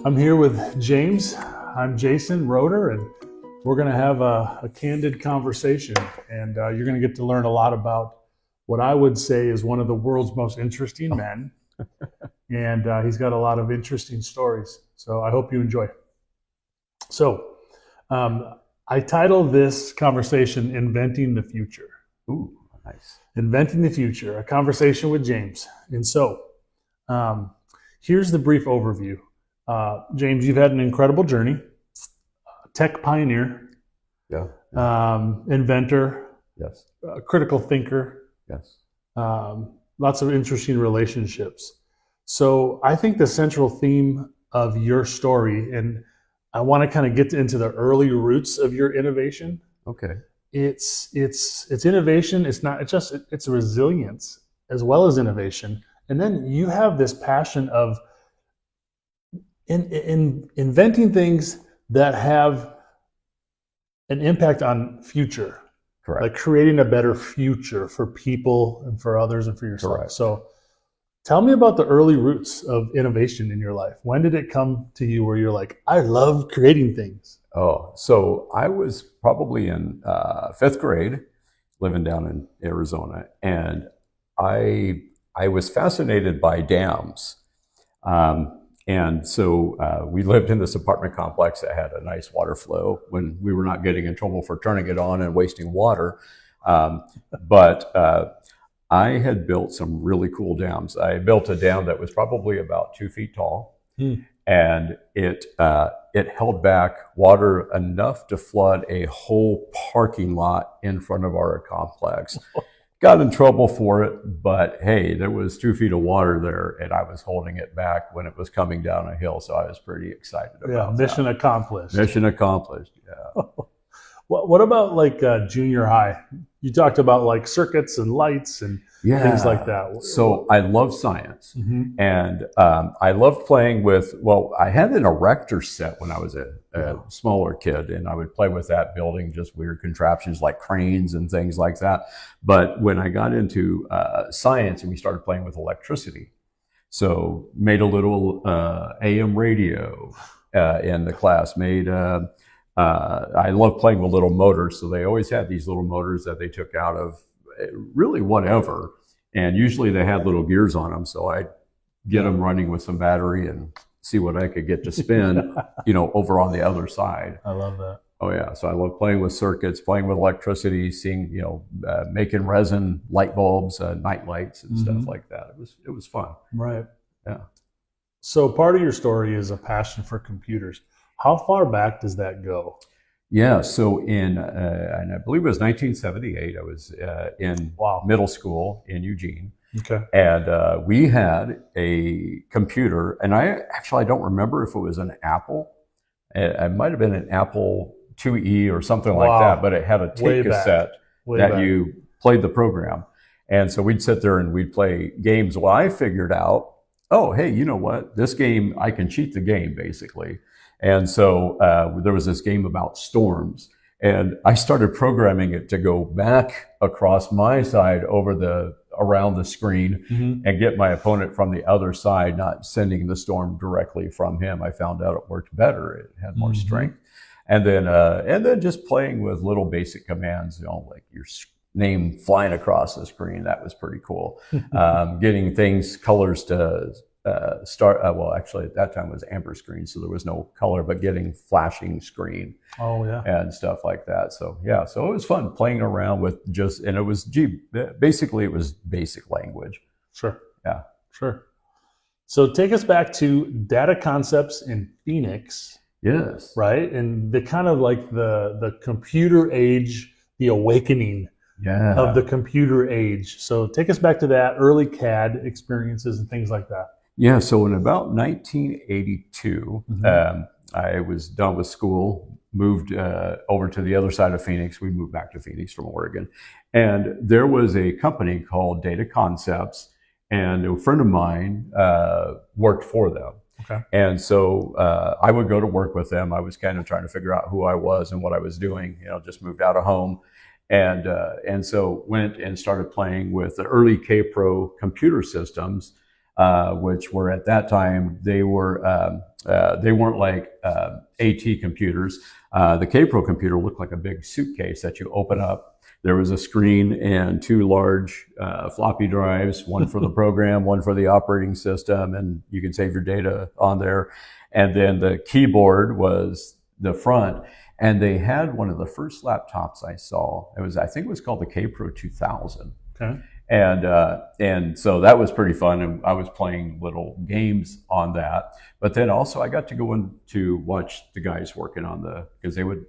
I'm here with James. I'm Jason Roeder, and we're going to have a candid conversation. And you're going to get to learn a lot about what I would say is one of the world's most interesting men. And he's got a lot of interesting stories. So I hope you enjoy. So I titled this conversation, Inventing the Future. Ooh, nice. Inventing the Future, a conversation with James. And so here's the brief overview. James, you've had an incredible journey. Tech pioneer, inventor, yes, critical thinker, yes, lots of interesting relationships. So I think the central theme of your story, and I want to kind of get into the early roots of your innovation. Okay. It's innovation. It's resilience as well as innovation. And then you have this passion of in inventing things that have an impact on future. Correct. Like creating a better future for people and for others and for yourself. Correct. So tell me about the early roots of innovation in your life. When did it come to you where you're like, I love creating things? Oh, so I was probably in fifth grade, living down in Arizona, and I was fascinated by dams. And so we lived in this apartment complex that had a nice water flow when we were not getting in trouble for turning it on and wasting water. But I had built some really cool dams. I built a dam that was probably about 2 feet tall, and it held back water enough to flood a whole parking lot in front of our complex. Got in trouble for it, but hey, there was 2 feet of water there, and I was holding it back when it was coming down a hill, so I was pretty excited about that. Mission accomplished. Mission accomplished, yeah. What about like junior high? You talked about like circuits and lights and things like that. So I love science, and I loved playing with, I had an erector set when I was a smaller kid, and I would play with that, building just weird contraptions like cranes and things like that. But when I got into science and we started playing with electricity, so made a little AM radio in the class, I love playing with little motors, so they always had these little motors that they took out of really whatever, and usually they had little gears on them, so I'd get them running with some battery and see what I could get to spin, over on the other side. I love that. Oh yeah, so I love playing with circuits, playing with electricity, seeing, making resin light bulbs, night lights and stuff like that. It was fun. Right. Yeah. So part of your story is a passion for computers. How far back does that go? Yeah, so and I believe it was 1978, I was in middle school in Eugene. Okay. And we had a computer, and I don't remember if it was an Apple. It might have been an Apple IIe or something like that, but it had a tape cassette that you played the program. And so we'd sit there and we'd play games. Well, I figured out, oh, hey, you know what? This game, I can cheat the game, basically. And so there was this game about storms, and I started programming it to go back across my side around the screen and get my opponent from the other side, not sending the storm directly from him. I found out it worked better. It had more strength. And then just playing with little basic commands, like your name flying across the screen. That was pretty cool. Getting colors to start, actually at that time it was amber screen, so there was no color, but getting flashing screen and stuff like that. So yeah, so it was fun playing around with and it was basically it was basic language. Sure. Yeah. Sure. So take us back to data concepts in Phoenix. Yes. Right? And the kind of like the computer age, the awakening of the computer age. So take us back to that early CAD experiences and things like that. Yeah, so in about 1982, I was done with school, moved over to the other side of Phoenix. We moved back to Phoenix from Oregon. And there was a company called Data Concepts, and a friend of mine worked for them. Okay. And so I would go to work with them. I was kind of trying to figure out who I was and what I was doing, just moved out of home. And so went and started playing with the early K-Pro computer systems which were at that time, they weren't like AT computers. The K-Pro computer looked like a big suitcase that you open up. There was a screen and two large floppy drives, one for the program, one for the operating system, and you can save your data on there. And then the keyboard was the front. And they had one of the first laptops I saw. I think it was called the K-Pro 2000. Okay. And so that was pretty fun, and I was playing little games on that. But then also I got to go in to watch the guys working on because they would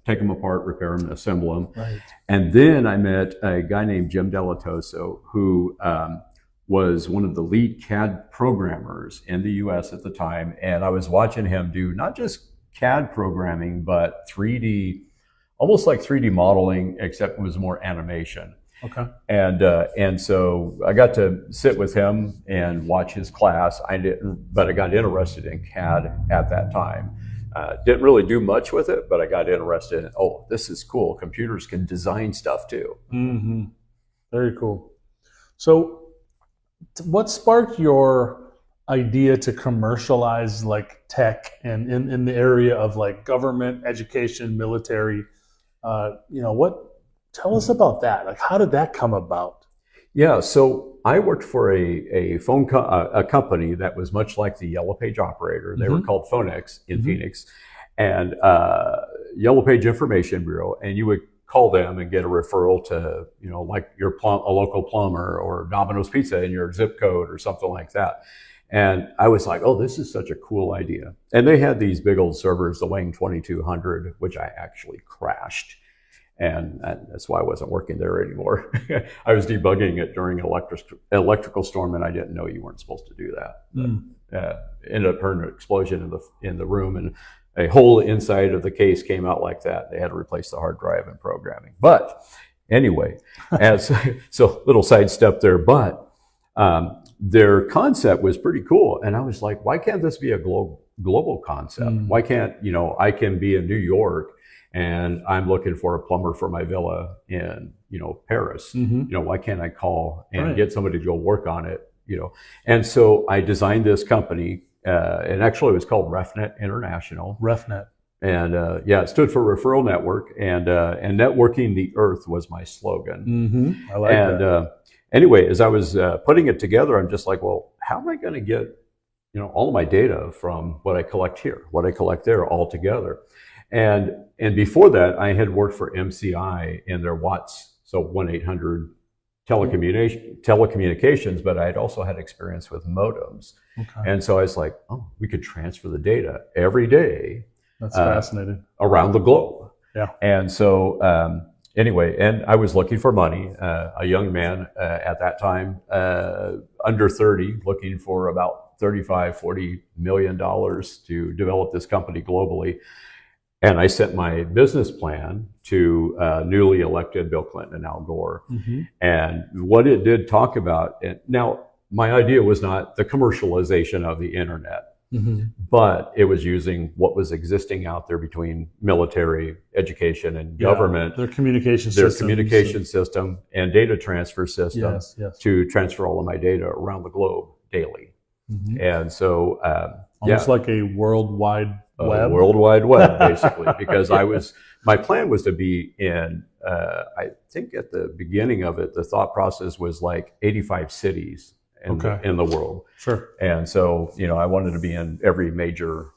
take them apart, repair them, assemble them. Right. And then I met a guy named Jim Delatoso, who was one of the lead CAD programmers in the US at the time. And I was watching him do not just CAD programming, but 3D, almost like 3D modeling, except it was more animation. Okay. And so I got to sit with him and watch his class. But I got interested in CAD at that time. Didn't really do much with it, but I got interested in, oh, this is cool. Computers can design stuff too. Mm-hmm. Very cool. So what sparked your idea to commercialize like tech and in the area of like government, education, military? Tell us about that. Like, how did that come about? Yeah, so I worked for a company that was much like the Yellow Page operator. They were called Phonex in Phoenix, and Yellow Page Information Bureau. And you would call them and get a referral to, like a local plumber or Domino's Pizza in your zip code or something like that. And I was like, oh, this is such a cool idea. And they had these big old servers, the Wang 2200, which I actually crashed. And that's why I wasn't working there anymore. I was debugging it during an electrical storm, and I didn't know you weren't supposed to do that. Ended up hearing an explosion in the room, and a hole inside of the case came out like that. They had to replace the hard drive and programming. But anyway, so little sidestep there, but their concept was pretty cool. And I was like, why can't this be a global concept? Why can't, I can be in New York and I'm looking for a plumber for my villa in, Paris. Why can't I call and get somebody to go work on it? And so I designed this company, and actually it was called RefNet International. RefNet. And it stood for Referral Network, and networking the earth was my slogan. I like that. Anyway, as I was putting it together, I'm just like, well, how am I going to get, all of my data from what I collect here, what I collect there, all together? And before that, I had worked for MCI in their Watts, so 1-800 telecommunications, but I had also had experience with modems. Okay. And so I was like, oh, we could transfer the data every day. That's fascinating. Around the globe. Yeah. And so anyway, and I was looking for money, a young man at that time, under 30, looking for about $35-40 million to develop this company globally. And I sent my business plan to newly elected Bill Clinton and Al Gore. And what it did talk about, now my idea was not the commercialization of the internet, but it was using what was existing out there between military, education, and government. Their communication system and data transfer system to transfer all of my data around the globe daily. And so, almost like a worldwide web. World Wide Web, basically, because my plan was to be in, I think at the beginning of it, the thought process was like 85 cities in the world. Sure. And so, I wanted to be in every major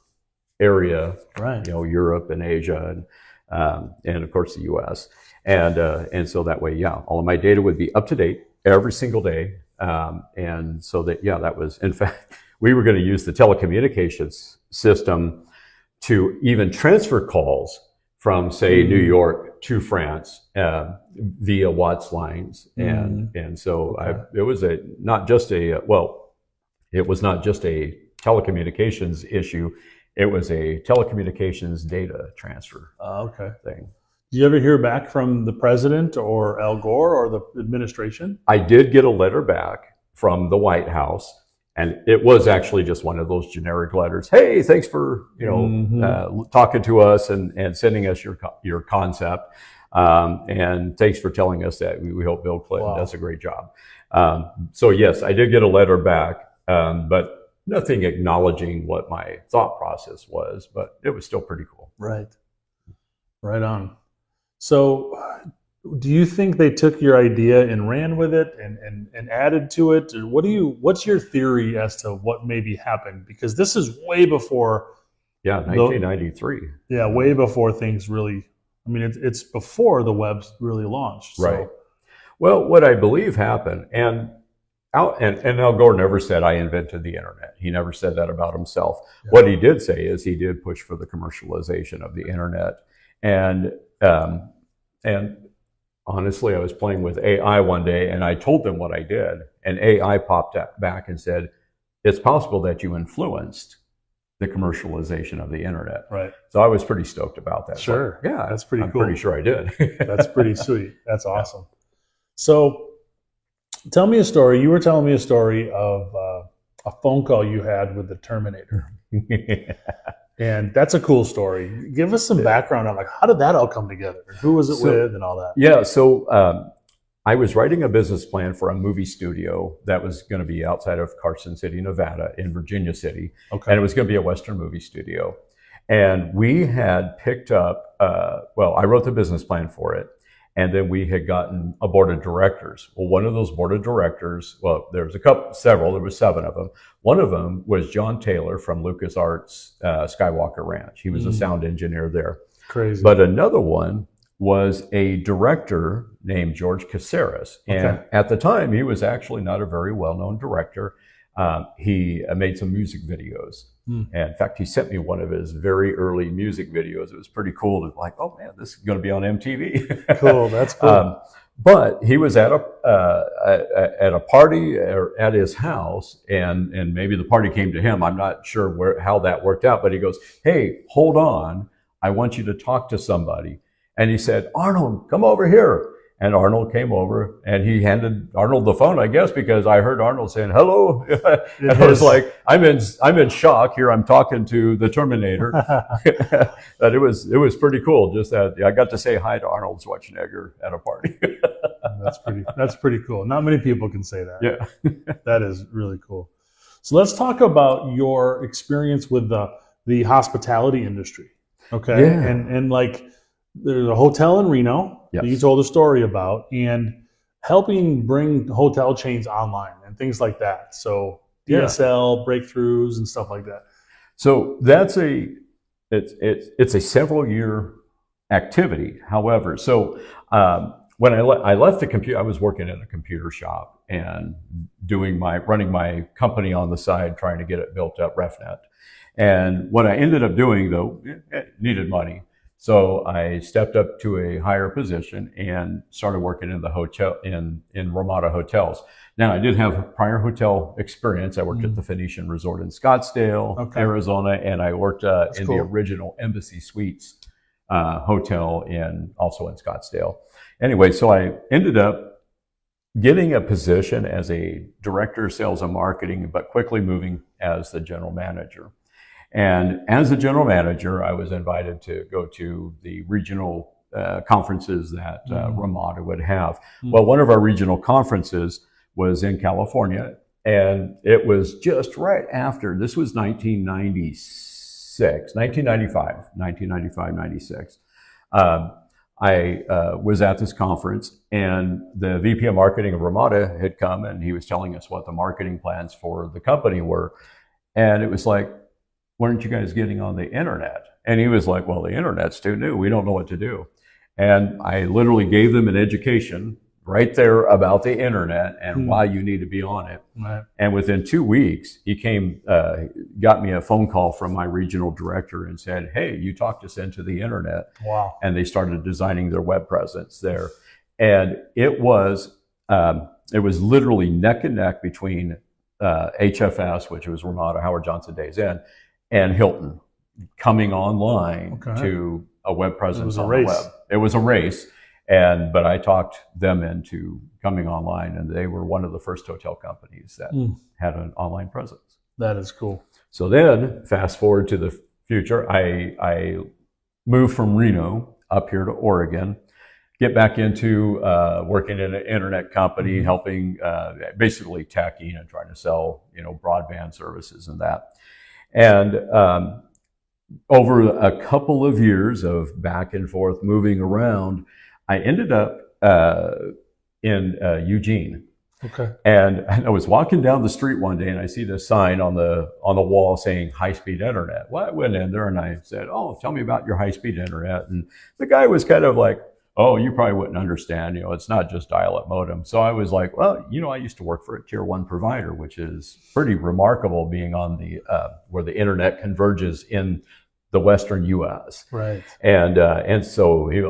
area, right? Europe and Asia and of course the US. And so that way, all of my data would be up to date every single day. And so that was, in fact, we were going to use the telecommunications system to even transfer calls from, say, New York to France via Watts lines, and so it was not just a telecommunications issue; it was a telecommunications data transfer thing. Did you ever hear back from the president or Al Gore or the administration? I did get a letter back from the White House. And it was actually just one of those generic letters. Hey, thanks for talking to us and sending us your concept, and thanks for telling us that we hope Bill Clinton does a great job. So yes, I did get a letter back, but nothing acknowledging what my thought process was, but it was still pretty cool. Right. Right on. So do you think they took your idea and ran with it and added to it? Or what's your theory as to what maybe happened? Because this is way before. Yeah, 1993. Way before things really, I mean, it's before the web really launched. So. Right. Well, what I believe happened, and Al Gore never said I invented the internet. He never said that about himself. Yeah. What he did say is he did push for the commercialization of the internet. And honestly, I was playing with AI one day and I told them what I did, and AI popped back and said, it's possible that you influenced the commercialization of the internet. Right. So I was pretty stoked about that. Sure. But yeah, that's pretty cool. I'm pretty sure I did. That's pretty sweet. That's awesome. So tell me a story. You were telling me a story of a phone call you had with the Terminator. And that's a cool story. Give us some background on how did that all come together? Who was it with and all that? Yeah. So I was writing a business plan for a movie studio that was going to be outside of Carson City, Nevada, in Virginia City. Okay. And it was going to be a Western movie studio. And we had picked up, I wrote the business plan for it. And then we had gotten a board of directors. Well, one of those board of directors, there was several, there were 7 of them. One of them was John Taylor from LucasArts Skywalker Ranch. He was a sound engineer there. Crazy. But another one was a director named George Caceres. And at the time, he was actually not a very well-known director. He made some music videos. And in fact, he sent me one of his very early music videos. It was pretty cool. To like, oh man, this is going to be on MTV. Cool, that's cool. But he was at a party or at his house, and maybe the party came to him. I'm not sure how that worked out. But he goes, "Hey, hold on, I want you to talk to somebody." And he said, "Arnold, come over here." And Arnold came over, and he handed Arnold the phone, I guess, because I heard Arnold saying, "Hello." And I was like, I'm in shock here. I'm talking to the Terminator. But it was pretty cool. Just that I got to say hi to Arnold Schwarzenegger at a party. That's pretty cool. Not many people can say that. Yeah. That is really cool. So let's talk about your experience with the hospitality industry. Okay. Yeah. And there's a hotel in Reno that you told a story about, and helping bring hotel chains online and things like that. So DSL breakthroughs and stuff like that. So it's a several year activity. However, so when I left the computer, I was working in a computer shop and running my company on the side, trying to get it built up, RefNet. And what I ended up doing, though, it needed money. So I stepped up to a higher position and started working in the hotel in Ramada hotels. Now I did have prior hotel experience. I worked at the Phoenician Resort in Scottsdale, Arizona, and I worked in the original Embassy Suites hotel also in Scottsdale. Anyway, so I ended up getting a position as a director of sales and marketing, but quickly moving as the general manager. And as a general manager, I was invited to go to the regional conferences that Ramada would have. Well, one of our regional conferences was in California, and it was just right after, this was 1995, 96. I was at this conference, and the VP of marketing of Ramada had come, and he was telling us what the marketing plans for the company were. And it was like, "Weren't you guys getting on the internet?" And he was like, "Well, the internet's too new. We don't know what to do." And I literally gave them an education right there about the internet and why you need to be on it. Right. And within 2 weeks, he came, got me a phone call from my regional director and said, "Hey, you talked us into the internet." Wow. And they started designing their web presence there. And it was literally neck and neck between HFS, which was Ramada, Howard Johnson Days Inn, and Hilton coming online to a web presence on the web. It was a race, but I talked them into coming online, and they were one of the first hotel companies that had an online presence. That is cool. So then, fast forward to the future, I moved from Reno up here to Oregon, get back into working in an internet company, helping basically teching and trying to sell, broadband services and that. And over a couple of years of back and forth moving around, I ended up in Eugene. Okay. And I was walking down the street one day and I see this sign on the wall saying high-speed internet. Well, I went in there and I said, "Oh, tell me about your high-speed internet." And the guy was kind of like, "Oh, you probably wouldn't understand. It's not just dial-up modem." So I was like, "Well, I used to work for a tier 1 provider, which is pretty remarkable, being on the where the internet converges in the Western U.S." Right. And so he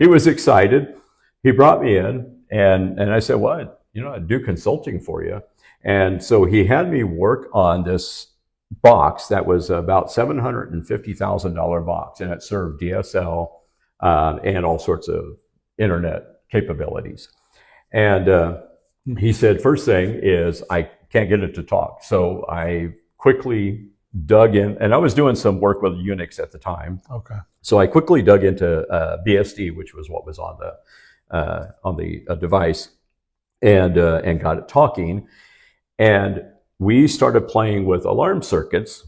was excited. He brought me in. And I said, "Well, I do consulting for you." And so he had me work on this box that was about $750,000 box, and it served DSL and all sorts of internet capabilities. And he said, "First thing is I can't get it to talk." So I quickly dug in, and I was doing some work with Unix at the time. Okay. So I quickly dug into BSD, which was what was on the device, and got it talking. And we started playing with alarm circuits.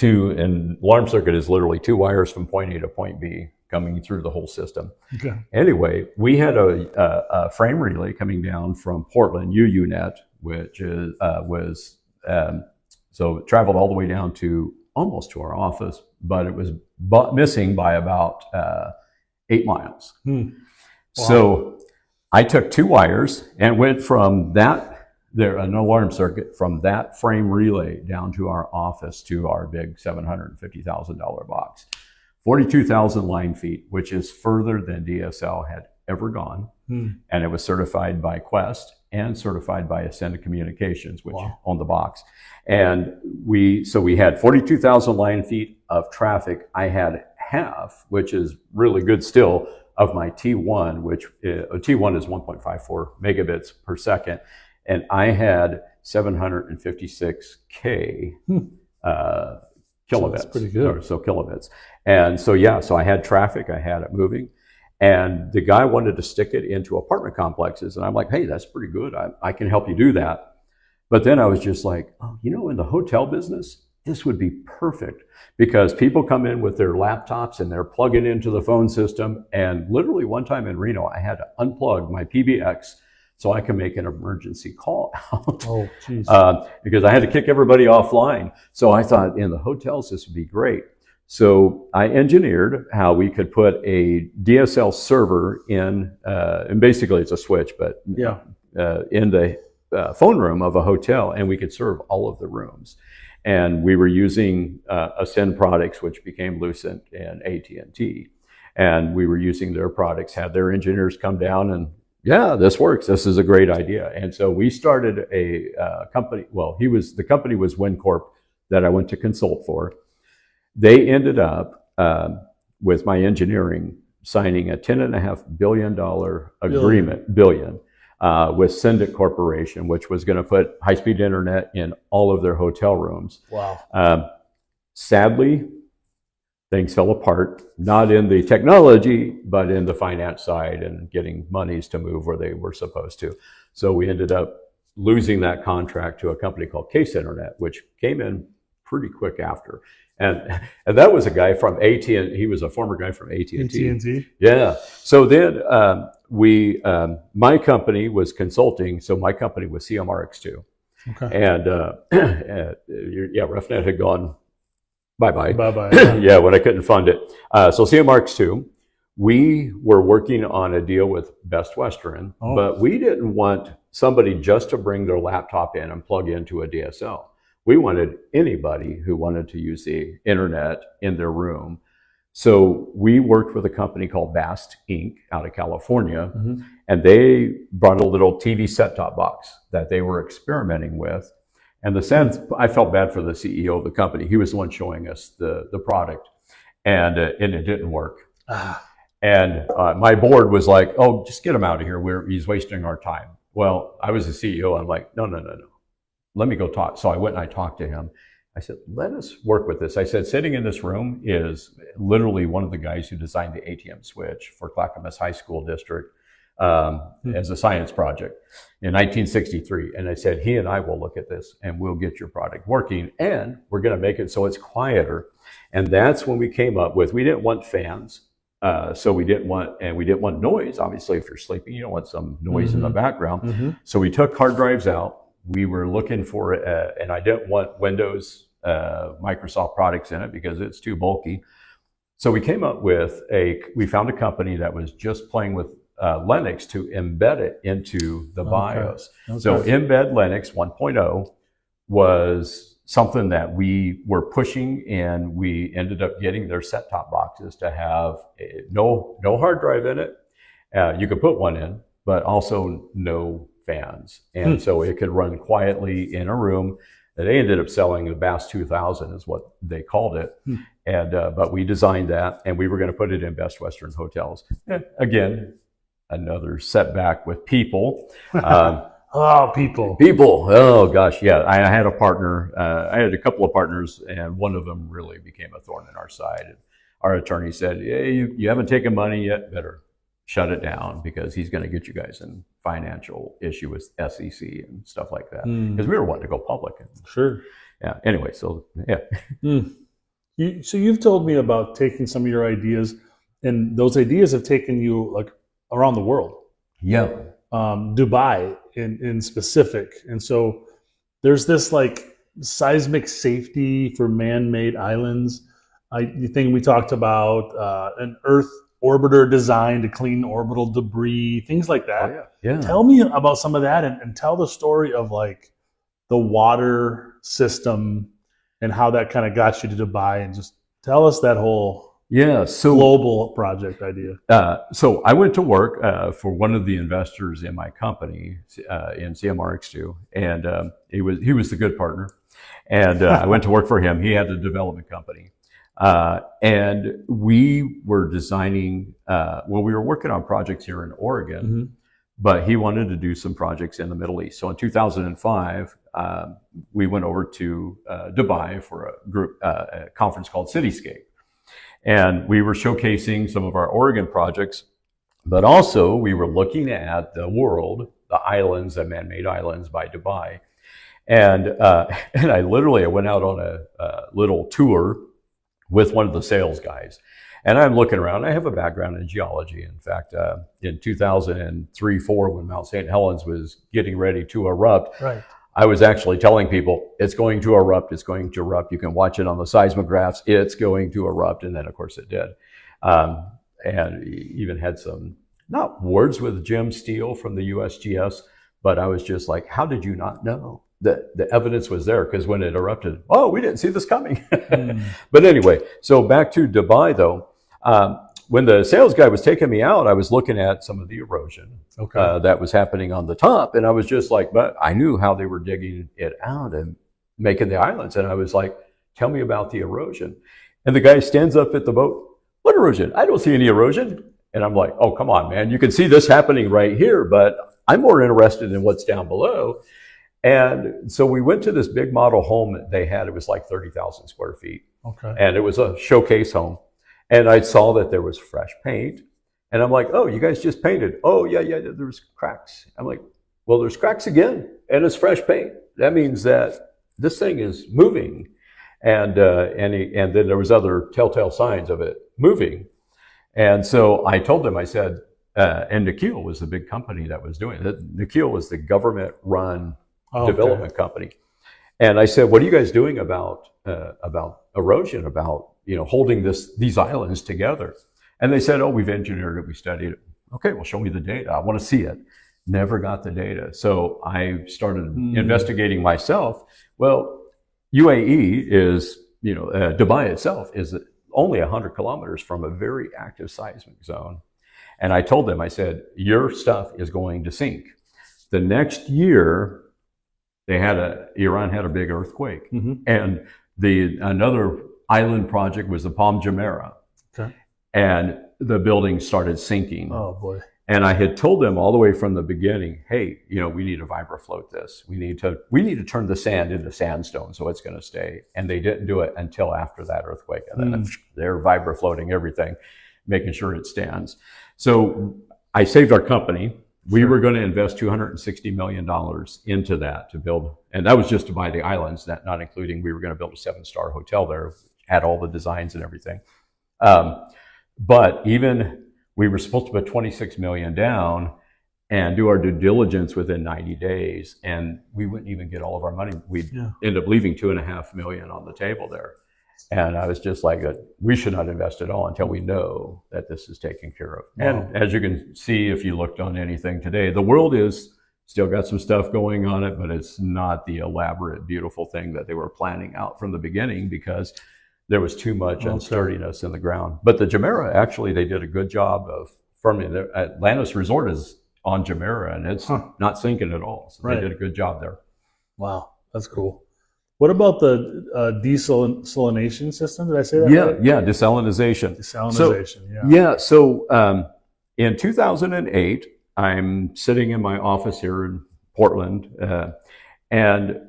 And alarm circuit is literally 2 wires from point A to point B coming through the whole system. Okay. Anyway, we had a frame relay coming down from Portland, UUNet, which was so it traveled all the way down to almost to our office, but it was missing by about 8 miles. Wow. So I took 2 wires and went from an alarm circuit from that frame relay down to our office to our big $750,000 box. 42,000 line feet, which is further than DSL had ever gone. And it was certified by Quest and certified by Ascended Communications, which owned the box. And we had 42,000 line feet of traffic. I had half, which is really good still, of my T1, which T1 is 1.54 megabits per second. And I had 756K kilobits. So that's pretty good. So kilobits. And so I had traffic, I had it moving. And the guy wanted to stick it into apartment complexes. And I'm like, "Hey, that's pretty good. I can help you do that." But then I was just like, "Oh, in the hotel business, this would be perfect, because people come in with their laptops and they're plugging into the phone system." And literally one time in Reno, I had to unplug my PBX so I can make an emergency call out. Oh, geez. Because I had to kick everybody offline. So I thought, in the hotels, this would be great. So I engineered how we could put a DSL server in, and basically it's a switch, but in the phone room of a hotel, and we could serve all of the rooms. And we were using Ascend products, which became Lucent and AT&T. And we were using their products, had their engineers come down and, this works. This is a great idea. And so we started a company. Well, the company was WinCorp that I went to consult for. They ended up, with my engineering, signing a $10.5 billion agreement, with Syndic Corporation, which was going to put high-speed internet in all of their hotel rooms. Wow. Sadly, things fell apart, not in the technology, but in the finance side and getting monies to move where they were supposed to. So we ended up losing that contract to a company called Case Internet, which came in pretty quick after. And that was a guy from AT&T. He was a former guy from AT&T. AT&T? Yeah. So then my company was consulting. So my company was CMRX2. Okay. And RefNet had gone bye-bye. Bye-bye. Yeah, when I couldn't fund it. So CMRX2, we were working on a deal with Best Western, but we didn't want somebody just to bring their laptop in and plug into a DSL. We wanted anybody who wanted to use the internet in their room. So we worked with a company called Bast Inc. out of California, and they brought a little TV set-top box that they were experimenting with. And I felt bad for the CEO of the company. He was the one showing us the product, and it didn't work. And my board was like, "Oh, just get him out of here. He's wasting our time." Well, I was the CEO. I'm like, no. Let me go talk. So I went and I talked to him. I said, let us work with this. I said, sitting in this room is literally one of the guys who designed the ATM switch for Clackamas High School District as a science project in 1963. And I said, he and I will look at this and we'll get your product working, and we're going to make it so it's quieter. And that's when we came up with, we didn't want fans. So we didn't want noise. Obviously, if you're sleeping, you don't want some noise in the background. So we took hard drives out. We were looking for, and I didn't want Windows, Microsoft products in it because it's too bulky. So we came up with we found a company that was just playing with Linux to embed it into the BIOS. So Embed Linux 1.0 was something that we were pushing, and we ended up getting their set-top boxes to have no hard drive in it. You could put one in, but also no fans. And so it could run quietly in a room. They ended up selling the Bass 2000 is what they called it. And but we designed that, and we were going to put it in Best Western hotels. And again, another setback with people. People. Oh gosh, yeah. I had a partner. I had a couple of partners, and one of them really became a thorn in our side. And our attorney said, "Yeah, you haven't taken money yet. Better shut it down, because he's going to get you guys in financial issue with SEC and stuff like that." Because we were wanting to go public. Sure. Yeah. Anyway, so yeah. So you've told me about taking some of your ideas, and those ideas have taken you like around the world. Yeah. Dubai in specific. And so there's this like seismic safety for man-made islands. The thing we talked about, an Earth orbiter designed to clean orbital debris, things like that. Oh, yeah. Tell me about some of that, and tell the story of like the water system and how that kind of got you to Dubai, and just tell us that whole global project idea. So I went to work for one of the investors in my company in CMRX2, and he was the good partner. And I went to work for him. He had a development company, and we were designing. We were working on projects here in Oregon, but he wanted to do some projects in the Middle East. So in 2005, we went over to Dubai for a conference called Cityscape. And we were showcasing some of our Oregon projects, but also we were looking at the world, the islands, the man-made islands by Dubai. And I went out on a little tour with one of the sales guys. And I'm looking around. I have a background in geology. In fact, in 2003-4, when Mount St. Helens was getting ready to erupt, I was actually telling people, it's going to erupt, it's going to erupt. You can watch it on the seismographs. It's going to erupt. And then, of course, it did. And even had some, not words with Jim Steele from the USGS, but I was just like, how did you not know? The evidence was there, because when it erupted, we didn't see this coming. But anyway, so back to Dubai, though. When the sales guy was taking me out, I was looking at some of the erosion that was happening on the top. And I was just like, but I knew how they were digging it out and making the islands. And I was like, tell me about the erosion. And the guy stands up at the boat. What erosion? I don't see any erosion. And I'm like, oh, come on, man. You can see this happening right here, but I'm more interested in what's down below. And so we went to this big model home that they had. It was like 30,000 square feet. And it was a showcase home. And I saw that there was fresh paint. And I'm like, oh, you guys just painted. Oh, yeah, there's cracks. I'm like, well, there's cracks again, and it's fresh paint. That means that this thing is moving. And then there was other telltale signs of it moving. And so I told them, I said, and Nikhil was the big company that was doing it. Nikhil was the government-run development company. And I said, what are you guys doing about erosion, about holding these islands together? And they said, oh, we've engineered it, we studied it. Okay, well, show me the data. I want to see it. Never got the data. So I started investigating myself. Well, UAE is, Dubai itself is only 100 kilometers from a very active seismic zone. And I told them, I said, your stuff is going to sink. The next year, Iran had a big earthquake. And another island project was the Palm Jumeirah. And the building started sinking. Oh boy. And I had told them all the way from the beginning, hey, we need to vibrafloat this. We need to turn the sand into sandstone so it's going to stay. And they didn't do it until after that earthquake. And then they're vibrafloating everything, making sure it stands. So I saved our company. We were going to invest $260 million into that to build, and that was just to buy the islands, not including we were going to build a 7-star hotel there, had all the designs and everything. But even we were supposed to put $26 million down and do our due diligence within 90 days, and we wouldn't even get all of our money. We'd end up leaving $2.5 million on the table there. And I was just like, we should not invest at all until we know that this is taken care of. Wow. And as you can see, if you looked on anything today, the world is still got some stuff going on it, but it's not the elaborate, beautiful thing that they were planning out from the beginning, because there was too much unsturdiness in the ground. But the Jumeirah, actually, they did a good job of firming. Atlantis Resort is on Jumeirah, and it's not sinking at all. So they did a good job there. Wow, that's cool. What about the desalination system? Did I say that right? Yeah, desalinization. Desalinization, So in 2008, I'm sitting in my office here in Portland, and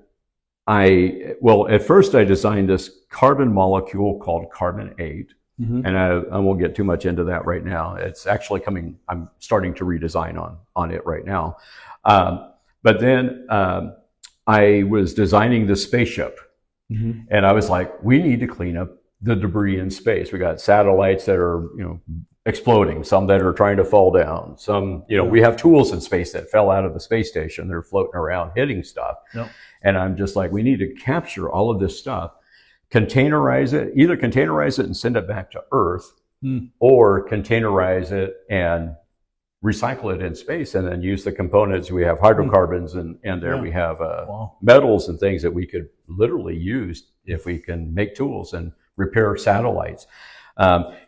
at first I designed this carbon molecule called carbon-8, and I won't get too much into that right now. It's actually coming, I'm starting to redesign on it right now. But then I was designing the spaceship, and I was like, we need to clean up the debris in space. We got satellites that are, exploding, some that are trying to fall down, some, we have tools in space that fell out of the space station. They're floating around hitting stuff. Yep. And I'm just like, we need to capture all of this stuff, containerize it and send it back to Earth, or containerize it and recycle it in space, and then use the components. We have hydrocarbons and there we have metals and things that we could literally use if we can make tools and repair satellites.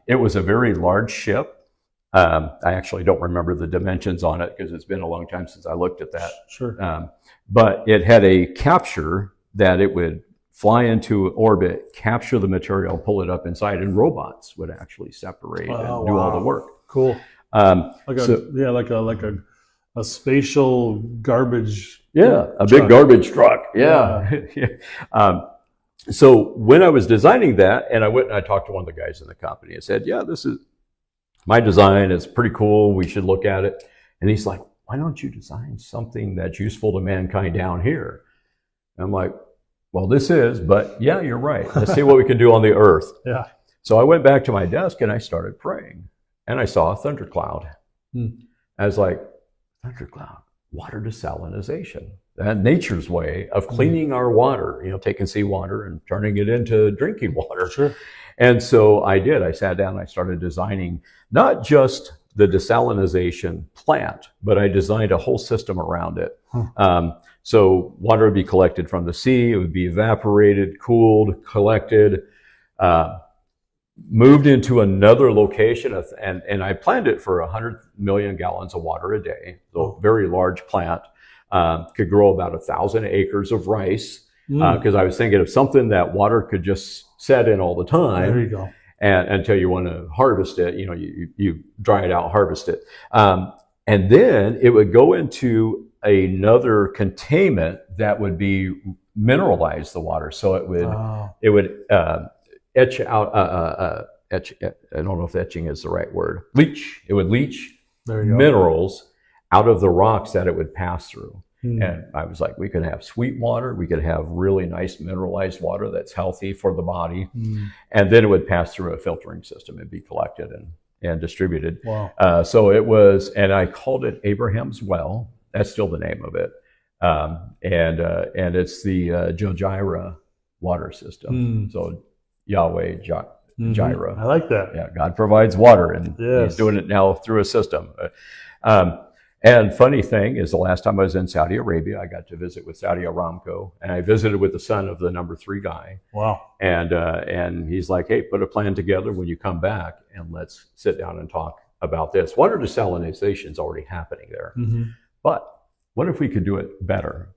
It was a very large ship. I actually don't remember the dimensions on it because it's been a long time since I looked at that. Sure. But it had a capture that it would fly into orbit, capture the material, pull it up inside, and robots would actually separate and do all the work. Cool. Like a spatial garbage. Yeah, a big garbage truck. Yeah. So when I was designing that, and I went and I talked to one of the guys in the company and said, yeah, this is my design. It's pretty cool. We should look at it. And he's like, why don't you design something that's useful to mankind down here? And I'm like, well, this is, but yeah, you're right. Let's see what we can do on the Earth. Yeah. So I went back to my desk and I started praying, and I saw a thundercloud. I was like, thundercloud, water desalinization. And nature's way of cleaning our water, taking seawater and turning it into drinking water. Sure. And so I did. I sat down and I started designing not just the desalinization plant, but I designed a whole system around it. So water would be collected from the sea, it would be evaporated, cooled, collected, moved into another location, and I planned it for 100 million gallons of water a day. So a very large plant, could grow about 1,000 acres of rice, because I was thinking of something that water could just set in all the time. There you go. And until you want to harvest it, you dry it out, harvest it. And then it would go into another containment that would be mineralize the water. So it would etch out, I don't know if etching is the right word, leach. It would leach minerals out of the rocks that it would pass through. And I was like, we could have sweet water, we could have really nice mineralized water that's healthy for the body, and then it would pass through a filtering system and be collected and distributed. Wow. So it was, and I called it Abraham's Well. That's still the name of it. And it's the Jojira water system. So Yahweh Jireh. I like that. Yeah, God provides water, and He's doing it now through a system. And funny thing is, the last time I was in Saudi Arabia, I got to visit with Saudi Aramco, and I visited with the son of the number 3 guy. Wow. And he's like, hey, put a plan together when you come back, and let's sit down and talk about this. Water desalinization is already happening there. But what if we could do it better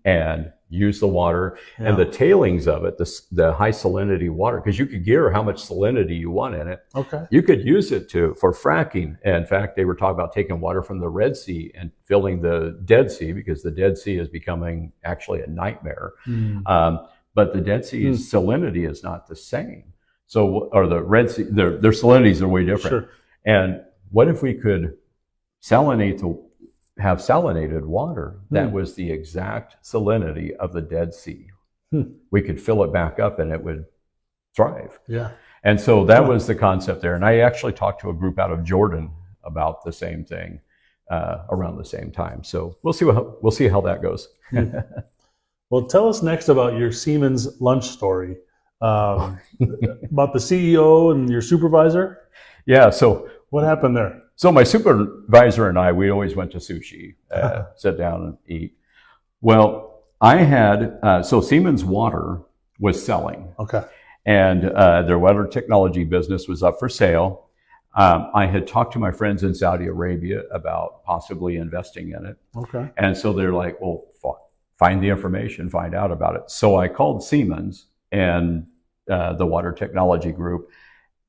and use the water and the tailings of it, the high salinity water, because you could gear how much salinity you want in it. Okay. You could use it for fracking. In fact, they were talking about taking water from the Red Sea and filling the Dead Sea, because the Dead Sea is becoming actually a nightmare. But the Dead Sea's salinity is not the same. So, or the Red Sea, their salinities are way different. Sure. And what if we could have salinated water that was the exact salinity of the Dead Sea? We could fill it back up and it would thrive. Yeah. And so that was the concept there. And I actually talked to a group out of Jordan about the same thing around the same time. So we'll see how that goes. Well, tell us next about your Siemens lunch story, about the CEO and your supervisor. Yeah. So what happened there? So my supervisor and I, we always went to sushi, sit down and eat. Well, I had, so Siemens Water was selling. Okay. And their water technology business was up for sale. I had talked to my friends in Saudi Arabia about possibly investing in it. Okay. And so they're like, well, find the information, find out about it. So I called Siemens and the water technology group,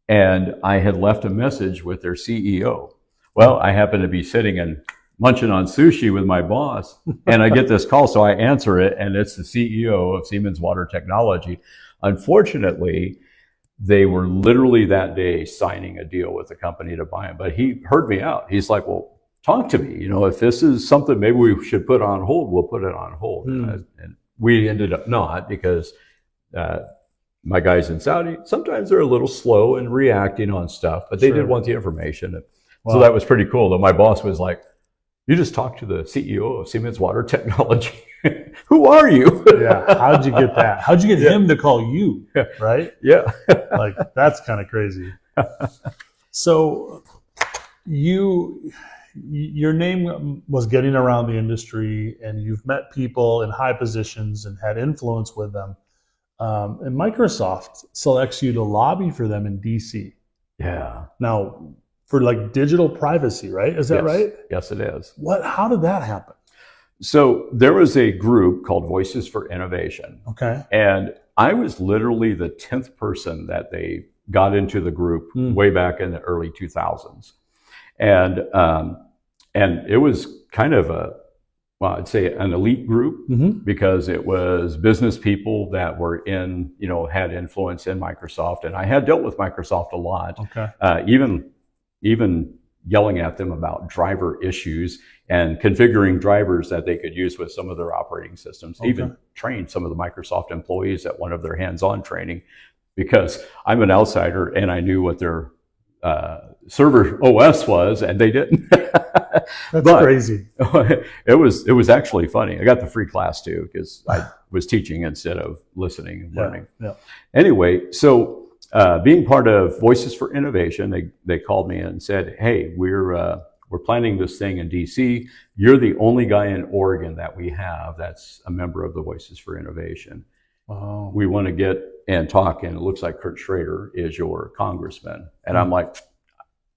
and I had left a message with their CEO. Well, I happened to be sitting and munching on sushi with my boss, and I get this call, so I answer it, and it's the CEO of Siemens Water Technology. Unfortunately, they were literally that day signing a deal with the company to buy them, but he heard me out. He's like, well, talk to me. You know, if this is something maybe we should put on hold, we'll put it on hold. And we ended up not, because my guys in Saudi, sometimes they're a little slow in reacting on stuff, but they did want the information. So that was pretty cool. Though my boss was like, you just talked to the CEO of Siemens Water Technology. Who are you? Yeah. How'd you get that? How'd you get him to call you? Right? Yeah. Like, that's kind of crazy. So your name was getting around the industry, and you've met people in high positions and had influence with them. And Microsoft selects you to lobby for them in DC. Yeah. Now, for like digital privacy, right? Is that right? Yes, it is. How did that happen? So there was a group called Voices for Innovation. Okay. And I was literally the 10th person that they got into the group way back in the early 2000s. And it was kind of I'd say an elite group, because it was business people that were had influence in Microsoft. And I had dealt with Microsoft a lot. Okay. Even yelling at them about driver issues and configuring drivers that they could use with some of their operating systems. Okay. Even trained some of the Microsoft employees at one of their hands-on training, because I'm an outsider and I knew what their server OS was, and they didn't. That's crazy. It was actually funny. I got the free class too, because I was teaching instead of listening and learning. Yeah. Anyway, so being part of Voices for Innovation, they called me and said, "Hey, we're planning this thing in DC. You're the only guy in Oregon that we have that's a member of the Voices for Innovation. Wow. We want to get and talk, and it looks like Kurt Schrader is your congressman." And I'm like,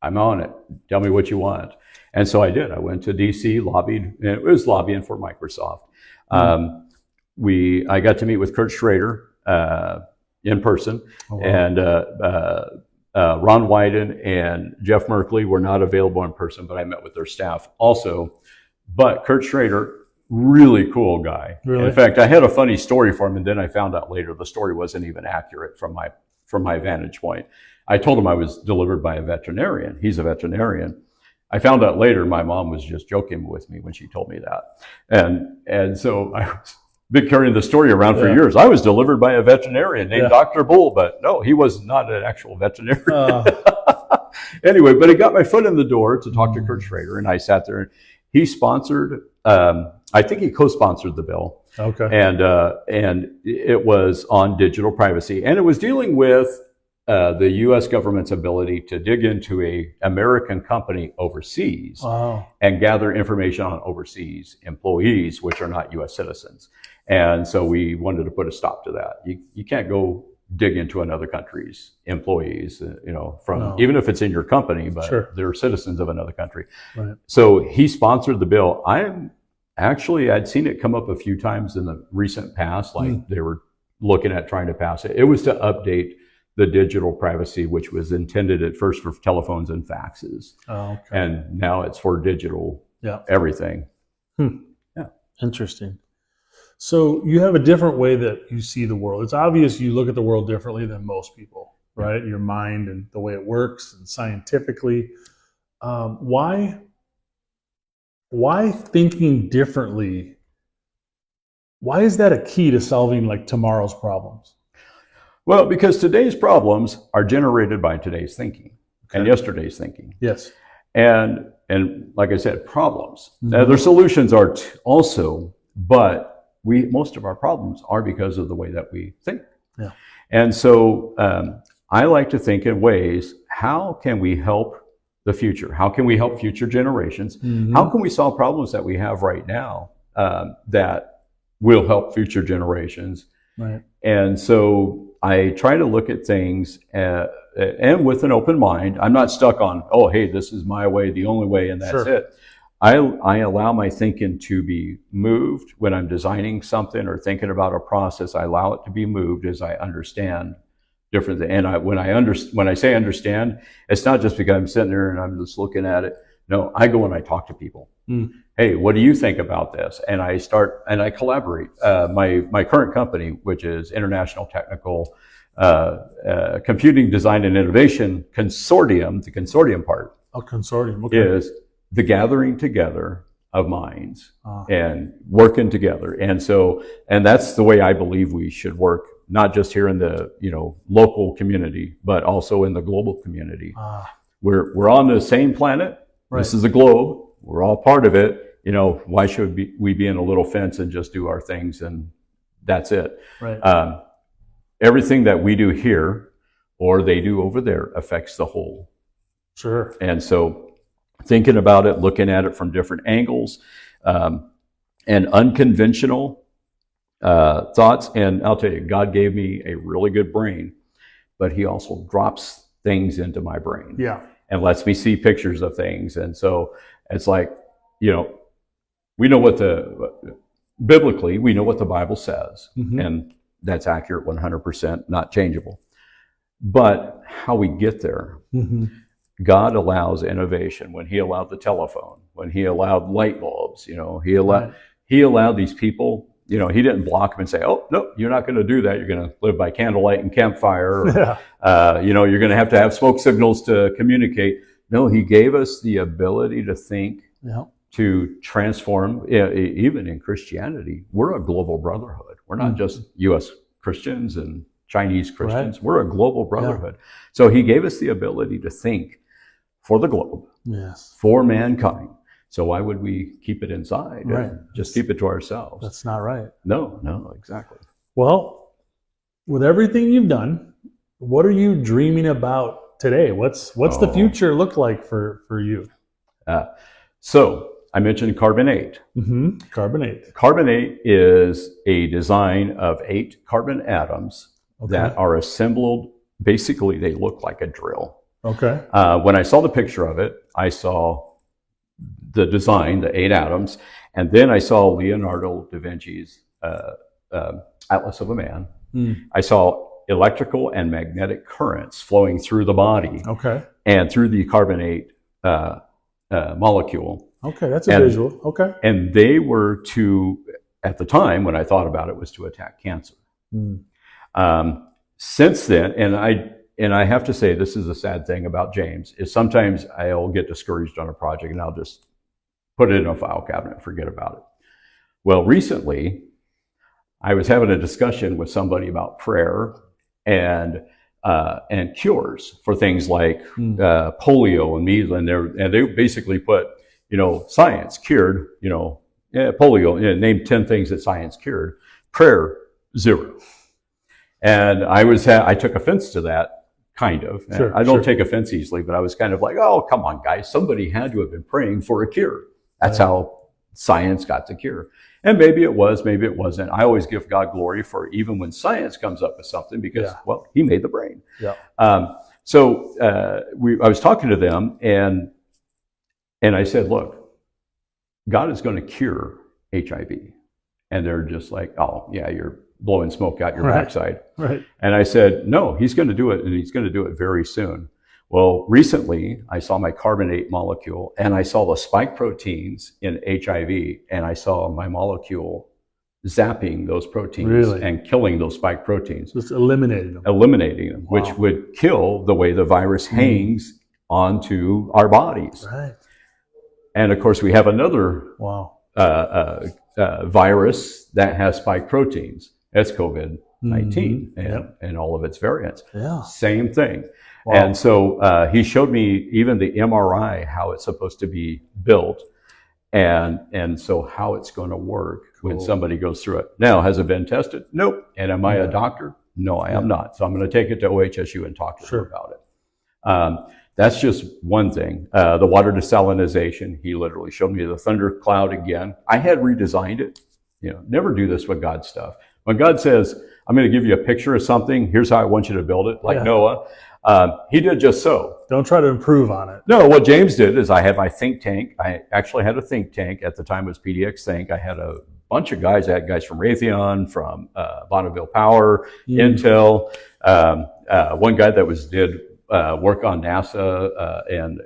I'm on it. Tell me what you want. And so I did. I went to DC, lobbied, and it was lobbying for Microsoft. I got to meet with Kurt Schrader in person. Oh, wow. And Ron Wyden and Jeff Merkley were not available in person, but I met with their staff also. But Kurt Schrader, really cool guy. Really? In fact, I had a funny story for him, and then I found out later the story wasn't even accurate from my vantage point. I told him I was delivered by a veterinarian. He's a veterinarian. I found out later my mom was just joking with me when she told me that. And so I was been carrying the story around for years. I was delivered by a veterinarian named Dr. Bull, but no, he was not an actual veterinarian. Anyway, but it got my foot in the door to talk to Kurt Schrader, and I sat there, and he sponsored, I think he co-sponsored the bill. Okay. And it was on digital privacy, and it was dealing with the U.S. government's ability to dig into a American company overseas and gather information on overseas employees, which are not U.S. citizens. And so we wanted to put a stop to that. You can't go dig into another country's employees, even if it's in your company, but they're citizens of another country. Right. So he sponsored the bill. I'm Actually, I'd seen it come up a few times in the recent past, like they were looking at trying to pass it. It was to update the digital privacy, which was intended at first for telephones and faxes. Oh, okay. And now it's for digital everything. Yeah. Interesting. So you have a different way that you see the world. It's obvious you look at the world differently than most people, right? Your mind and the way it works and scientifically. Why thinking differently? Why is that a key to solving like tomorrow's problems? Well, because today's problems are generated by today's thinking and yesterday's thinking. Yes. And like I said, problems. Now, their solutions are also, but most of our problems are because of the way that we think. Yeah. And so I like to think in ways, how can we help the future? How can we help future generations? How can we solve problems that we have right now that will help future generations? Right. And so I try to look at things and with an open mind. I'm not stuck on, oh, hey, this is my way, the only way, and that's it. I allow my thinking to be moved when I'm designing something or thinking about a process. I allow it to be moved as I understand different things. And when I say understand, it's not just because I'm sitting there and I'm just looking at it. No, I go and I talk to people. Hey, what do you think about this? And I collaborate. My current company, which is International Technical Computing Design and Innovation Consortium, the consortium part is the gathering together of minds and working together. And that's the way I believe we should work, not just here in the local community, but also in the global community. We're on the same planet. Right. This is a globe. We're all part of it. Why should we be in a little fence and just do our things and that's it? Right. Everything that we do here or they do over there affects the whole. Sure. And so thinking about it, looking at it from different angles, and unconventional thoughts. And I'll tell you, God gave me a really good brain, but he also drops things into my brain. Yeah. And lets me see pictures of things. And so it's like, we know biblically, we know what the Bible says. And that's accurate 100%, not changeable. But how we get there, God allows innovation. When he allowed the telephone, when he allowed light bulbs, he allowed these people, he didn't block them and say, oh, no, you're not going to do that. You're going to live by candlelight and campfire. Or, you're going to have smoke signals to communicate. No, he gave us the ability to think, to transform. Even in Christianity, we're a global brotherhood. We're not just U.S. Christians and Chinese Christians. Right. We're a global brotherhood. Yeah. So he gave us the ability to think for the globe, for mankind. So why would we keep it inside? Right. Just keep it to ourselves. That's not right. No, exactly. Well, with everything you've done, what are you dreaming about today? What's the future look like for you? So I mentioned carbonate. Carbonate. Carbonate is a design of 8 carbon atoms that are assembled. Basically, they look like a drill. Okay. When I saw the picture of it, I saw the design, the 8 atoms, and then I saw Leonardo da Vinci's Atlas of a Man. I saw electrical and magnetic currents flowing through the body and through the carbonate molecule. Okay, that's a visual. Okay. And they were at the time when I thought about it, was to attack cancer. Since then, and I have to say, this is a sad thing about James, is sometimes I'll get discouraged on a project and I'll just put it in a file cabinet and forget about it. Well, recently, I was having a discussion with somebody about prayer and cures for things like polio and measles, and they basically put, science cured, polio, named 10 things that science cured, prayer 0. And I took offense to that. Kind of. I don't take offense easily, but I was kind of like, oh, come on, guys. Somebody had to have been praying for a cure. That's how science got the cure. And maybe it was, maybe it wasn't. I always give God glory for even when science comes up with something because, well, he made the brain. So I was talking to them and I said, look, God is going to cure HIV. And they're just like, oh, yeah, you're blowing smoke out your Right. backside. Right. And I said, no, he's going to do it, and he's going to do it very soon. Well, recently, I saw my carbonate molecule, and I saw the spike proteins in HIV, and I saw my molecule zapping those proteins Really? and killing those spike proteins. Just eliminating them. Eliminating them, Wow. which would kill the way the virus hangs onto our bodies. Right. And of course, we have another Wow. virus that has spike proteins. That's COVID-19 Mhm. Yep. and all of its variants. Yeah. Same thing. Wow. And so he showed me even the MRI, how it's supposed to be built, and so how it's going to work when Cool. somebody goes through it. Now, has it been tested? Nope. And am I a Yeah. doctor? No, I am not. So I'm going to take it to OHSU and talk to Sure. them about it. That's just one thing. The water desalinization, he literally showed me the thundercloud again. I had redesigned it. You know, never do this with God stuff. When God says, I'm going to give you a picture of something, here's how I want you to build it, like Yeah. Noah, he did just so. Don't try to improve on it. No, what James did is I had my think tank. I actually had a think tank. At the time it was PDX Think. I had a bunch of guys. I had guys from Raytheon, from Bonneville Power, Intel, one guy that did work on NASA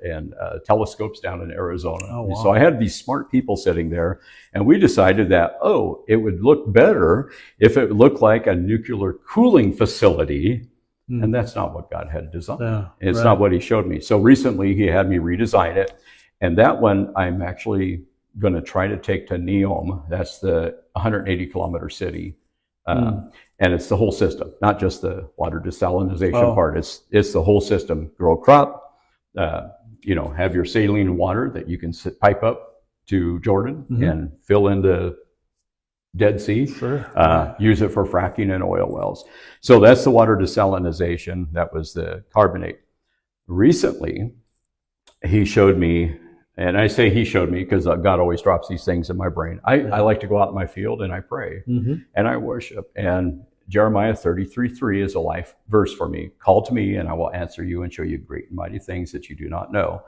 and telescopes down in Arizona. Oh, wow. So I had these smart people sitting there, and we decided that, it would look better if it looked like a nuclear cooling facility. And that's not what God had designed. Yeah, It's right. not what he showed me. So recently he had me redesign it. And that one I'm actually going to try to take to Neom. That's the 180 kilometer city. And it's the whole system, not just the water desalinization part. It's the whole system. Grow crop, have your saline water that you can pipe up to Jordan and fill in the Dead Sea. Sure. Use it for fracking and oil wells. So that's the water desalinization. That was the carbonate. Recently, he showed me, and I say he showed me because God always drops these things in my brain. I like to go out in my field and I pray and I worship. And Jeremiah 33:3 is a life verse for me. Call to me and I will answer you and show you great and mighty things that you do not know.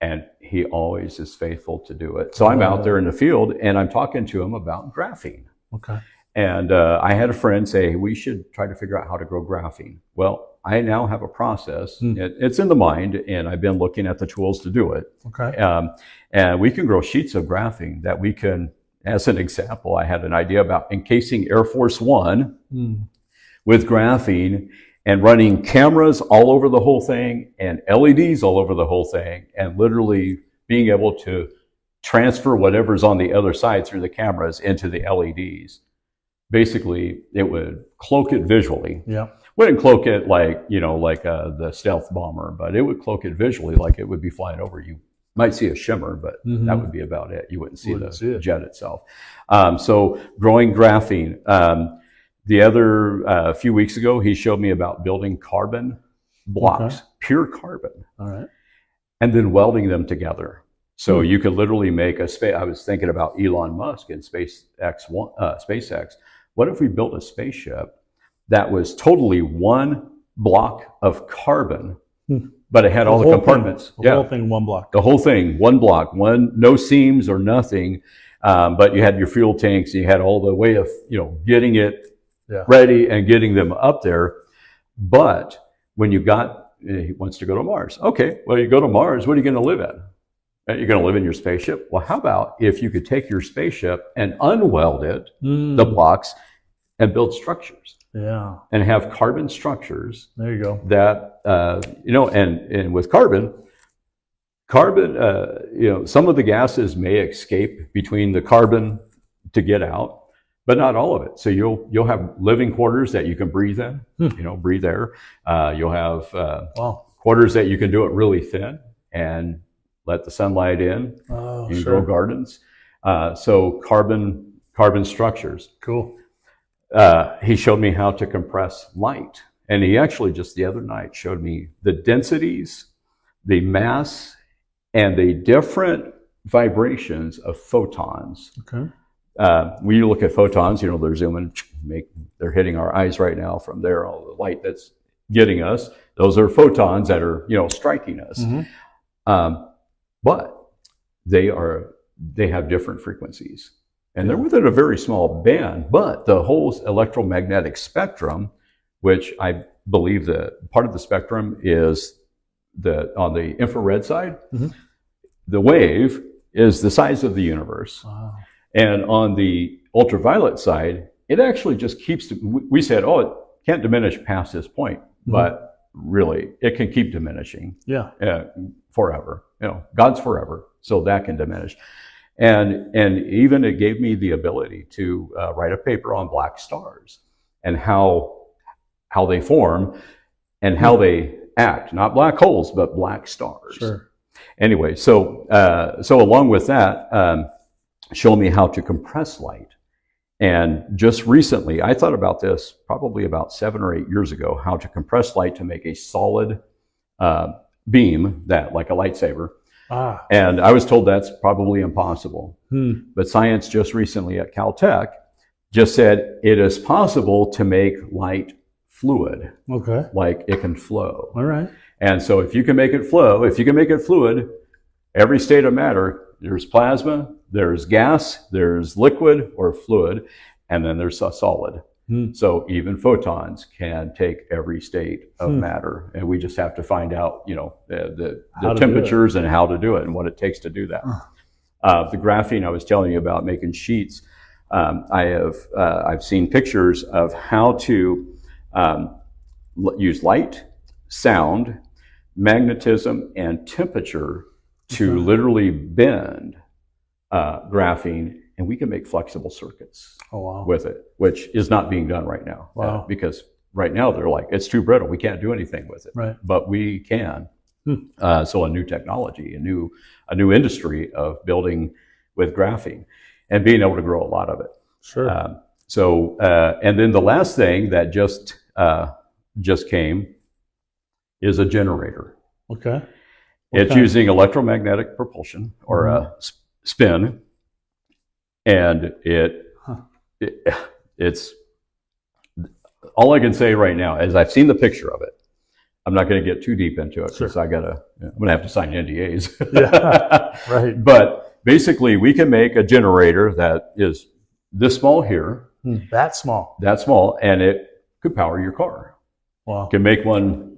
And he always is faithful to do it. So I'm out there in the field and I'm talking to him about graphene. Okay. And I had a friend say, we should try to figure out how to grow graphene. Well, I now have a process. It's in the mind, and I've been looking at the tools to do it. Okay. And we can grow sheets of graphene that we can, as an example, I had an idea about encasing Air Force One with graphene and running cameras all over the whole thing and LEDs all over the whole thing, and literally being able to transfer whatever's on the other side through the cameras into the LEDs. Basically, it would cloak it visually. Yeah. Wouldn't cloak it like the stealth bomber, but it would cloak it visually like it would be flying over. You might see a shimmer, but that would be about it. You wouldn't see the jet itself. So growing graphene. The other few weeks ago, he showed me about building carbon blocks, pure carbon, All right. and then welding them together. So you could literally make a space. I was thinking about Elon Musk and SpaceX. What if we built a spaceship that was totally one block of carbon, but it had all the compartments? The whole thing, one block. The whole thing, one block, no seams or nothing. But you had your fuel tanks, and you had all the way of getting it ready and getting them up there. But when he wants to go to Mars. Okay, well, you go to Mars, what are you going to live in? You're going to live in your spaceship? Well, how about if you could take your spaceship and unweld it, the blocks, and build structures? Yeah. And have carbon structures. There you go. That, and with carbon, some of the gases may escape between the carbon to get out, but not all of it. So you'll have living quarters that you can breathe in, breathe air. You'll have quarters that you can do it really thin and let the sunlight in. You can grow gardens. So carbon structures. Cool. He showed me how to compress light. And he actually just the other night showed me the densities, the mass, and the different vibrations of photons. Okay. When you look at photons, they're zooming, they're hitting our eyes right now from there, all the light that's getting us. Those are photons that are, striking us. But they have different frequencies. And they're within a very small band, but the whole electromagnetic spectrum, which I believe that part of the spectrum is on the infrared side, the wave is the size of the universe. Wow. And on the ultraviolet side, it actually just keeps, we said, oh, it can't diminish past this point, but really it can keep diminishing forever. You know, God's forever, so that can diminish. And even it gave me the ability to write a paper on black stars and how they form and how they act, not black holes, but black stars. Sure. Anyway, so along with that, show me how to compress light. And just recently, I thought about this probably about 7 or 8 years ago, how to compress light to make a solid beam, that like a lightsaber. And I was told that's probably impossible. But science just recently at Caltech just said it is possible to make light fluid. Okay. Like it can flow. All right. And so if you can make it flow, if you can make it fluid, every state of matter, there's plasma, there's gas, there's liquid or fluid, and then there's a solid. So even photons can take every state of matter, and we just have to find out, you know, the temperatures and how to do it and what it takes to do that. The graphene I was telling you about, making sheets, I've seen pictures of how to use light, sound, magnetism, and temperature to literally bend graphene, and we can make flexible circuits with it, which is not being done right now. Because right now they're like, it's too brittle, we can't do anything with it. But we can. So a new technology, a new industry of building with graphene and being able to grow a lot of it. Sure. And then the last thing that just came is a generator. Okay. It's using electromagnetic propulsion or a spin, and it's all I can say right now is I've seen the picture of it. I'm not going to get too deep into it because I'm going to have to sign NDAs. Right. But basically, we can make a generator that is this small here. That small, and it could power your car. Wow. You can make one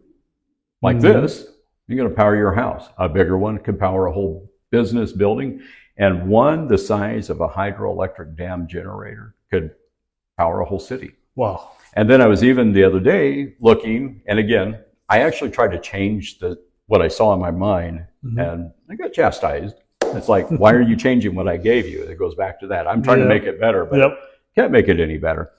like this. You're going to power your house. A bigger one can power a whole business building. And one the size of a hydroelectric dam generator could power a whole city. Wow. And then I was even the other day looking, and again, I actually tried to change what I saw in my mind, and I got chastised. It's like, why are you changing what I gave you? It goes back to that. I'm trying to make it better, but can't make it any better.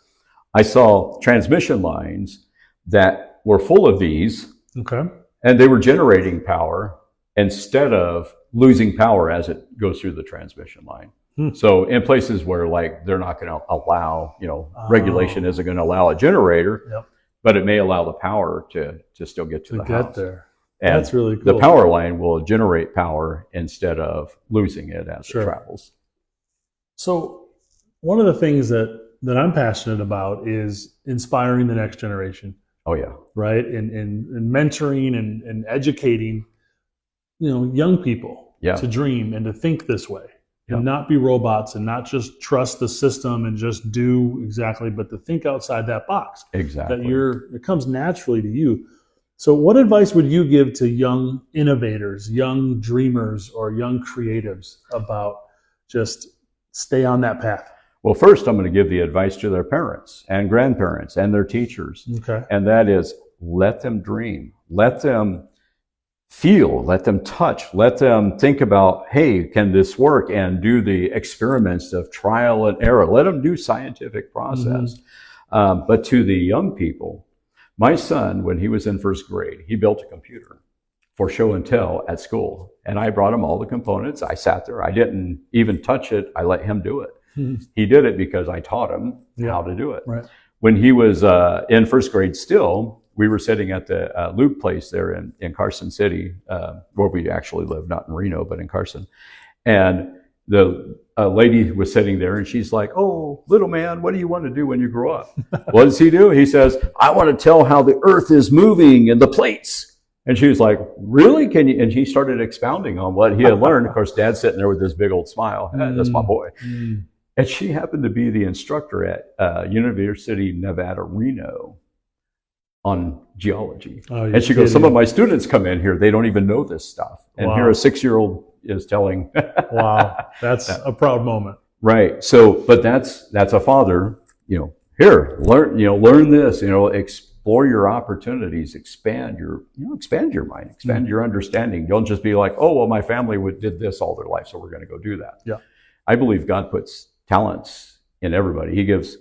I saw transmission lines that were full of these. Okay. And they were generating power instead of losing power as it goes through the transmission line. So in places where like they're not going to allow, regulation isn't going to allow a generator, but it may allow the power to still get to the house. There. And that's really cool. The power line will generate power instead of losing it as it travels. So one of the things that I'm passionate about is inspiring the next generation. Oh yeah. Right. And mentoring and educating, young people to dream and to think this way and not be robots and not just trust the system and just do exactly, but to think outside that box. Exactly. That it comes naturally to you. So what advice would you give to young innovators, young dreamers, or young creatives about just stay on that path? Well, first, I'm going to give the advice to their parents and grandparents and their teachers. Okay. And that is, let them dream. Let them feel. Let them touch. Let them think about, hey, can this work? And do the experiments of trial and error. Let them do scientific process. But to the young people, my son, when he was in first grade, he built a computer for show and tell at school. And I brought him all the components. I sat there. I didn't even touch it. I let him do it. He did it because I taught him how to do it. Right. When he was in first grade still, we were sitting at the Loop place there in Carson City, where we actually live, not in Reno, but in Carson. And the lady was sitting there and she's like, "Oh, little man, what do you want to do when you grow up?" What does he do? He says, "I want to tell how the earth is moving and the plates." And she was like, "Really? Can you?" And he started expounding on what he had learned. Of course, Dad's sitting there with this big old smile. That's my boy. And she happened to be the instructor at University of Nevada, Reno on geology. Oh, and she goes, some of my students come in here, they don't even know this stuff. And here a 6-year-old is telling. Wow, that's a proud moment. Right. So, but that's a father, here, learn this, explore your opportunities, expand your mind, expand your understanding. Don't just be like, oh, well, my family did this all their life, so we're going to go do that. Yeah. I believe God puts talents in everybody. He gives,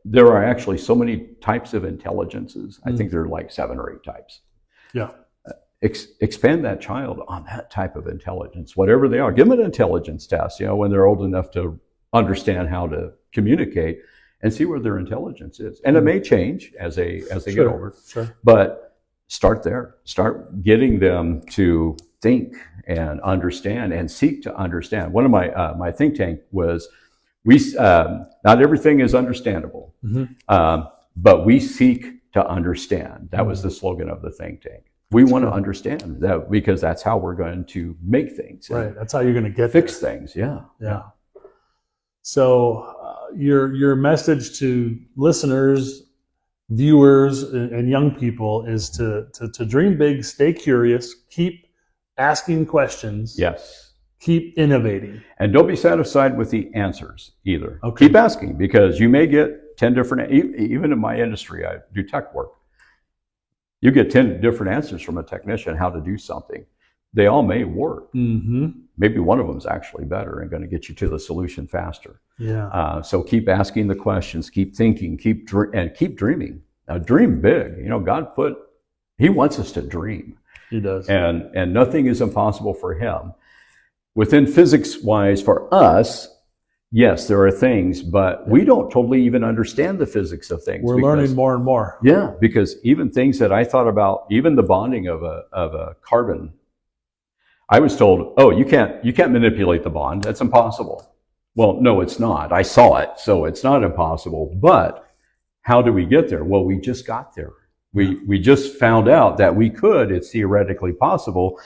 there are actually so many types of intelligences. I think there are like 7 or 8 types. Yeah. Expand that child on that type of intelligence, whatever they are. Give them an intelligence test, when they're old enough to understand how to communicate, and see where their intelligence is. And it may change as they get older. Sure. But start there. Start getting them to think and understand and seek to understand. One of my think tank was, not everything is understandable, but we seek to understand. That was the slogan of the think tank. We want to understand that, because that's how we're going to make things. Right. That's how you're going to fix things. Yeah. Yeah. So your message to listeners, viewers, and young people is to dream big, stay curious, keep asking questions. Yes. Keep innovating. And don't be satisfied with the answers either. Okay. Keep asking, because you may get 10 different, even in my industry, I do tech work. You get 10 different answers from a technician how to do something. They all may work. Maybe one of them is actually better and going to get you to the solution faster. Yeah. So keep asking the questions, keep thinking, keep dreaming. Now dream big. God He wants us to dream. He does. And nothing is impossible for Him. Within physics-wise, for us, yes, there are things, but we don't totally even understand the physics of things. We're learning more and more. Yeah, because even things that I thought about, even the bonding of a carbon, I was told, oh, you can't manipulate the bond. That's impossible. Well, no, it's not. I saw it, so it's not impossible. But how do we get there? Well, we just got there. We just found out that we could. It's theoretically possible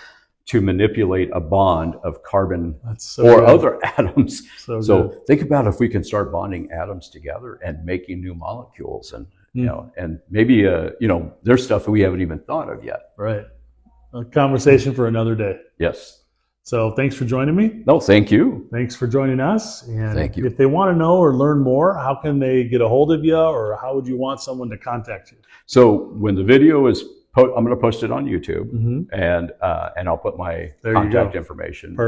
to manipulate a bond of carbon or other atoms. So think about if we can start bonding atoms together and making new molecules, and and maybe there's stuff that we haven't even thought of yet. Right. A conversation for another day. Yes. So thanks for joining me. No, thank you. Thanks for joining us. And thank you. If they want to know or learn more, how can they get a hold of you, or how would you want someone to contact you? So when the video is I'm going to post it on YouTube, and I'll put my contact information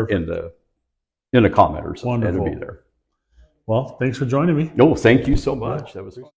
in a comment or something. Wonderful. It'll be there. Well, thanks for joining me. No, thank you so much. That was